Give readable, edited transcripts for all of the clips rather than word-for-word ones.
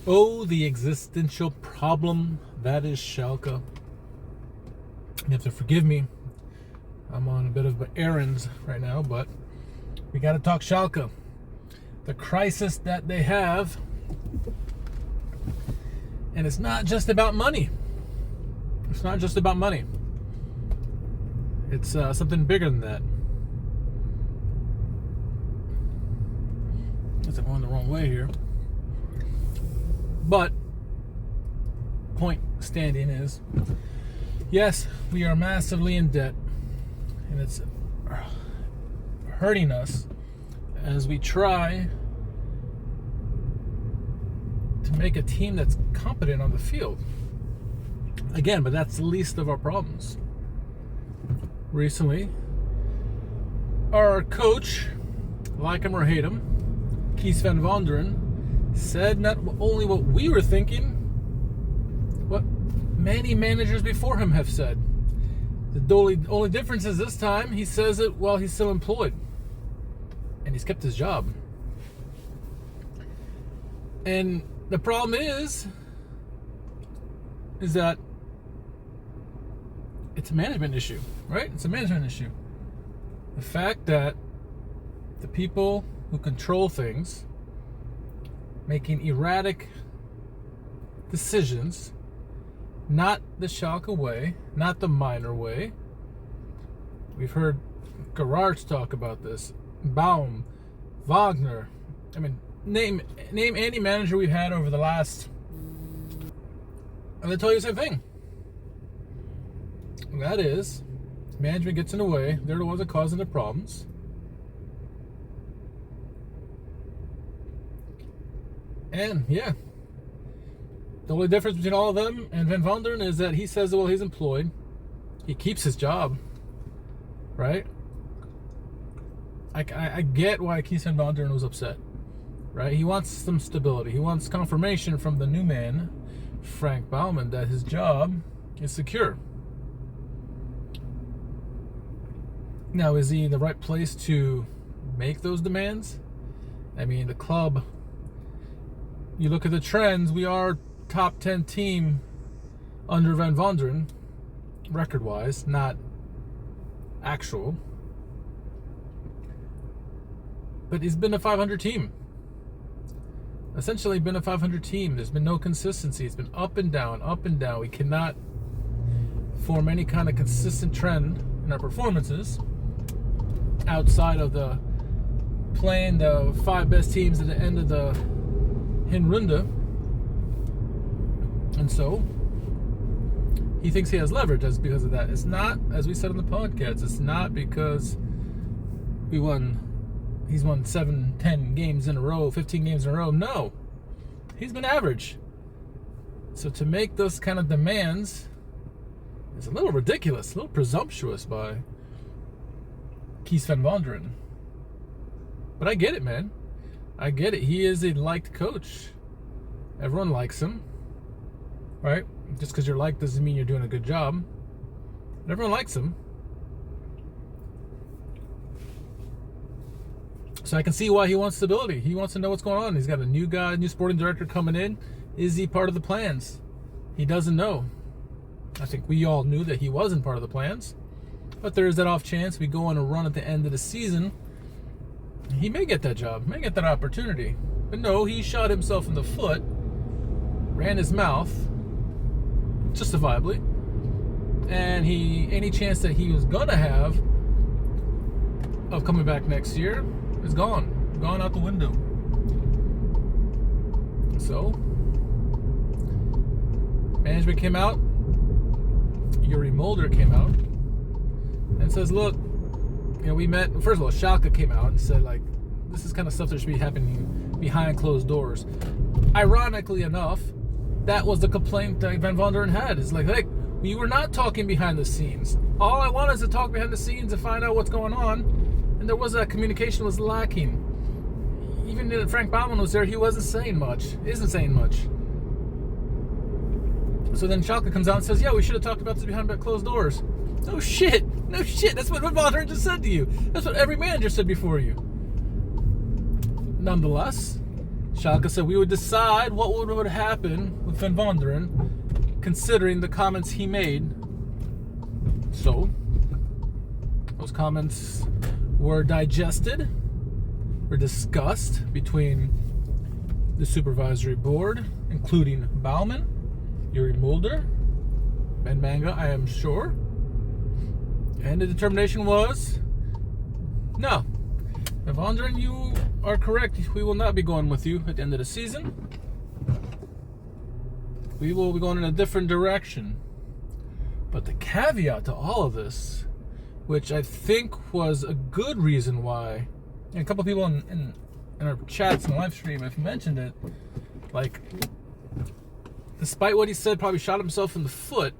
Oh, the existential problem that is Schalke. You have to forgive me. I'm on a bit of errands right now, but we got to talk Schalke. The crisis that they have. And it's not just about money. It's not just about money. It's something bigger than that. I'm going the wrong way here. But point standing is, yes, we are massively in debt, and it's hurting us as we try to make a team that's competent on the field. Again, but that's the least of our problems. Recently, our coach, like him or hate him, Kees van Wonderen, said not only what we were thinking, what many managers before him have said. The only difference is this time he says it while he's still employed. And he's kept his job. And the problem is that it's a management issue, right? It's a management issue. The fact that the people who control things making erratic decisions, not the Schalke way, not the minor way. We've heard Gerards talk about this, Baum, Wagner. I mean, name any manager we've had over the last, and they tell you the same thing. And that is, management gets in the way. They're the ones that causing the problems. And yeah, the only difference between all of them and Van Wonderen is that he says, well, he's employed. He keeps his job, right? I get why Kees van Wonderen was upset, right? He wants some stability. He wants confirmation from the new man, Frank Baumann, that his job is secure. Now, is he in the right place to make those demands? I mean, the club, you look at the trends, we are top 10 team under Van Wonderen, record-wise, not actual. But he's been a 500 team. Essentially been a 500 team. There's been no consistency. It's been up and down, up and down. We cannot form any kind of consistent trend in our performances outside of the playing the 5 best teams at the end of the Hinrunde. And so he thinks he has leverage as because of that. It's not, as we said on the podcast, it's not because he's won 7, 10 games in a row, 15 games in a row. No. He's been average. So to make those kind of demands is a little ridiculous, a little presumptuous by Kees van Wonderen. But I get it, man. I get it. He is a liked coach. Everyone likes him, right? Just because you're liked doesn't mean you're doing a good job. But everyone likes him. So I can see why he wants stability. He wants to know what's going on. He's got a new guy, new sporting director coming in. Is he part of the plans? He doesn't know. I think we all knew that he wasn't part of the plans. But there is that off chance we go on a run at the end of the season. He may get that job, may get that opportunity. But no, he shot himself in the foot, ran his mouth, justifiably, and any chance that he was gonna have of coming back next year is gone out the window. So, management came out, Yuri Mulder came out, and says, look, we met, first of all, Schalke came out and said, like, this is kind of stuff that should be happening behind closed doors. Ironically enough, that was the complaint that Van Wonderen had. It's like, hey, we were not talking behind the scenes. All I want is to talk behind the scenes and find out what's going on. And there was that communication was lacking. Even if Frank Baumann was there, he wasn't saying much. Isn't saying much. So then Schalke comes out and says, yeah, we should have talked about this behind closed doors. No shit. That's what Van Wonderen just said to you. That's what every manager said before you. Nonetheless, Schalke said we would decide what would happen with Van Wonderen, considering the comments he made. So, those comments were digested, were discussed between the supervisory board, including Baumann, Yuri Mulder, and Manga, I am sure. And the determination was, no, Van Wonderen, you are correct. We will not be going with you at the end of the season. We will be going in a different direction. But the caveat to all of this, which I think was a good reason why, and a couple of people in our chats and live stream have mentioned it, like, despite what he said, probably shot himself in the foot,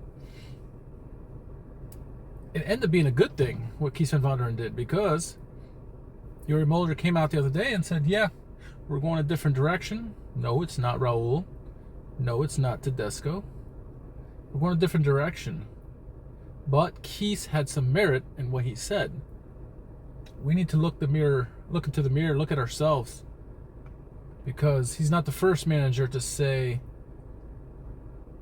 it ended up being a good thing, what Kees Van Wonderen did, because Yuri Mulder came out the other day and said, yeah, we're going a different direction. No, it's not Raul. No, it's not Tedesco. We're going a different direction. But Kees had some merit in what he said. We need to look into the mirror, look at ourselves. Because he's not the first manager to say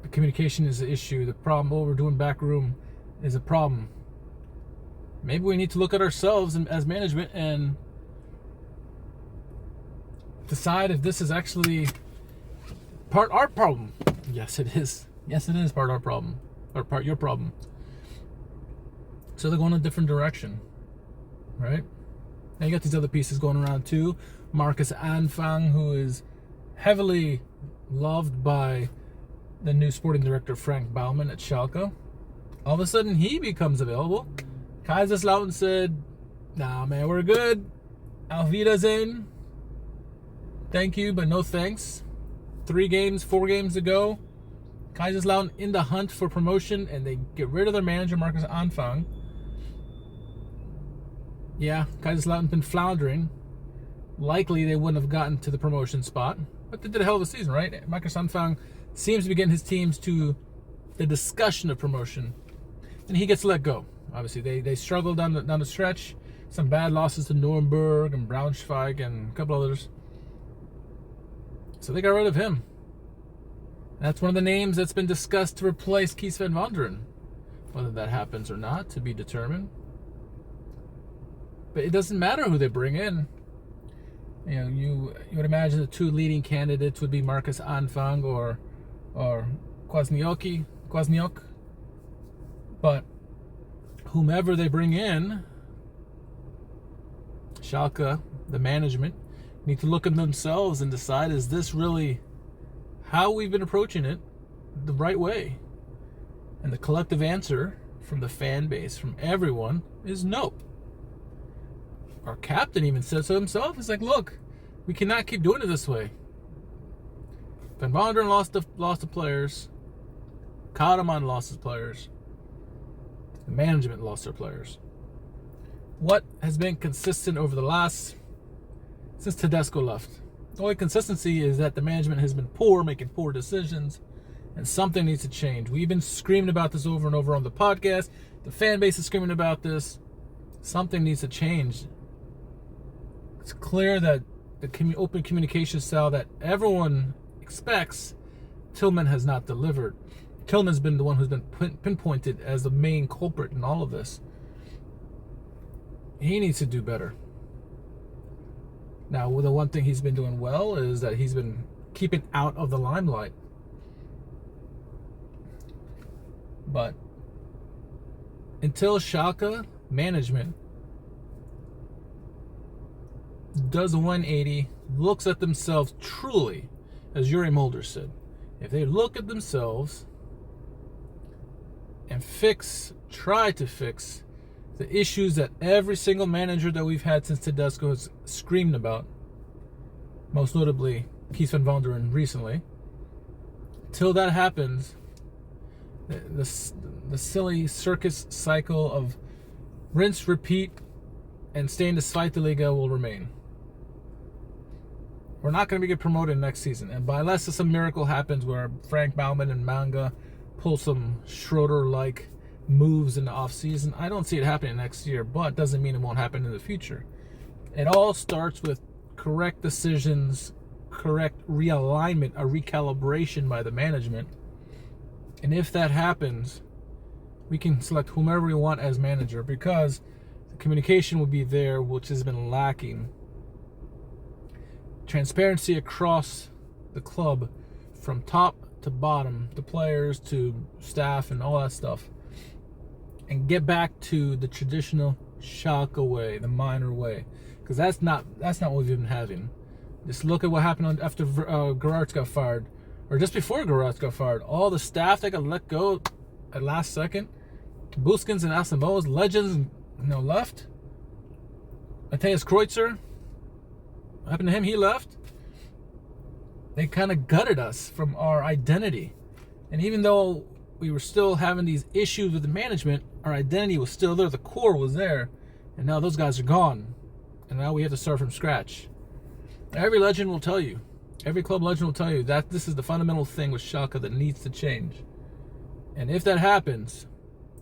the communication is the issue, the problem, what we're doing back room is a problem. Maybe we need to look at ourselves as management and decide if this is actually part our problem. Yes, it is. Yes, it is part our problem, or part your problem. So they're going a different direction, right? Now you got these other pieces going around too. Marcus Anfang, who is heavily loved by the new sporting director Frank Baumann at Schalke. All of a sudden he becomes available. Kaiserslautern said, nah man, we're good. Auf Wiedersehen. Thank you, but no thanks. 4 games ago, Kaiserslautern in the hunt for promotion, and they get rid of their manager, Marcus Anfang. Yeah, Kaiserslautern been floundering. Likely they wouldn't have gotten to the promotion spot, but they did a hell of a season, right? Marcus Anfang seems to be getting his teams to the discussion of promotion, and he gets let go. Obviously, they struggled down the stretch. Some bad losses to Nuremberg and Braunschweig and a couple others. So they got rid of him. That's one of the names that's been discussed to replace Kees Van Wonderen. Whether that happens or not, to be determined. But it doesn't matter who they bring in. You know, you would imagine the 2 leading candidates would be Marcus Anfang or Kwasniok. But whomever they bring in, Schalke, the management, need to look at themselves and decide, is this really how we've been approaching it the right way? And the collective answer from the fan base, from everyone, is no. Our captain even said so himself. He's like, look, we cannot keep doing it this way. Van Wonderen lost the players. Kahneman lost his players. The management lost their players. What has been consistent over the last, since Tedesco left? The only consistency is that the management has been poor, making poor decisions, and something needs to change. We've been screaming about this over and over on the podcast. The fan base is screaming about this. Something needs to change. It's clear that the open communication style that everyone expects, Tillman has not delivered. Tillman's been the one who's been pinpointed as the main culprit in all of this. He needs to do better. Now, the one thing he's been doing well is that he's been keeping out of the limelight. But until Schalke management does a 180, looks at themselves truly, as Yuri Mulder said, if they look at themselves and try to fix the issues that every single manager that we've had since Tedesco has screamed about, most notably Kees Van Wonderen recently, till that happens, the silly circus cycle of rinse, repeat, and stay in the Zweite will remain. We're not going to get promoted next season, and unless some miracle happens where Frank Baumann and Manga pull some Schroeder-like moves in the off-season, I don't see it happening next year, but doesn't mean it won't happen in the future. It all starts with correct decisions correct realignment, a recalibration by the management. And if that happens, we can select whomever we want as manager, because the communication will be there, which has been lacking. Transparency across the club, from top to bottom, the players to staff and all that stuff. And get back to the traditional Schalke way, the minor way. Because that's not what we've been having. Just look at what happened after Gerrard got fired. Or just before Gerrard got fired. All the staff that got let go at last second. Buskins and Asamoah's legends, left. Matthias Kreutzer, what happened to him? He left. They kind of gutted us from our identity. And even though we were still having these issues with the management, our identity was still there. The core was there. And now those guys are gone. And now we have to start from scratch. Every legend will tell you, every club legend will tell you that this is the fundamental thing with Schalke that needs to change. And if that happens,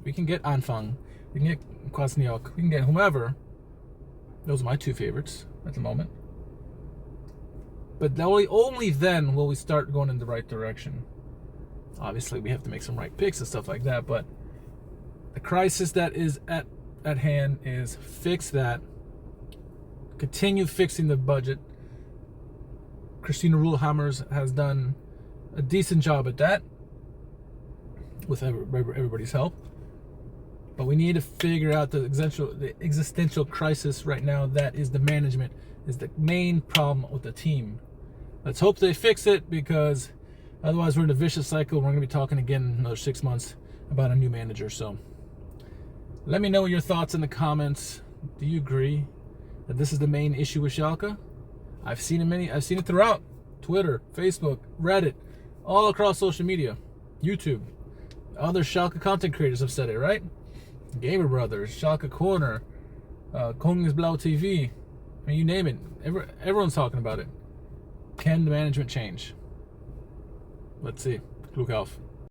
we can get Anfang, we can get Kwasniok, we can get whomever. Those are my two favorites at the moment. But only then will we start going in the right direction. Obviously, we have to make some right picks and stuff like that, but the crisis that is at hand is fix that. Continue fixing the budget. Christina Ruhlhammers has done a decent job at that with everybody's help. But we need to figure out the existential crisis right now. That is the management, is the main problem with the team. Let's hope they fix it, because otherwise we're in a vicious cycle. We're going to be talking again in another 6 months about a new manager. So let me know your thoughts in the comments. Do you agree that this is the main issue with Schalke? I've seen it throughout Twitter, Facebook, Reddit, all across social media, YouTube. Other Schalke content creators have said it, right? Gamer Brothers, Schalke Corner, Koningsblauw TV. I mean, you name it. Everyone's talking about it. Can the management change? Let's see. Look out.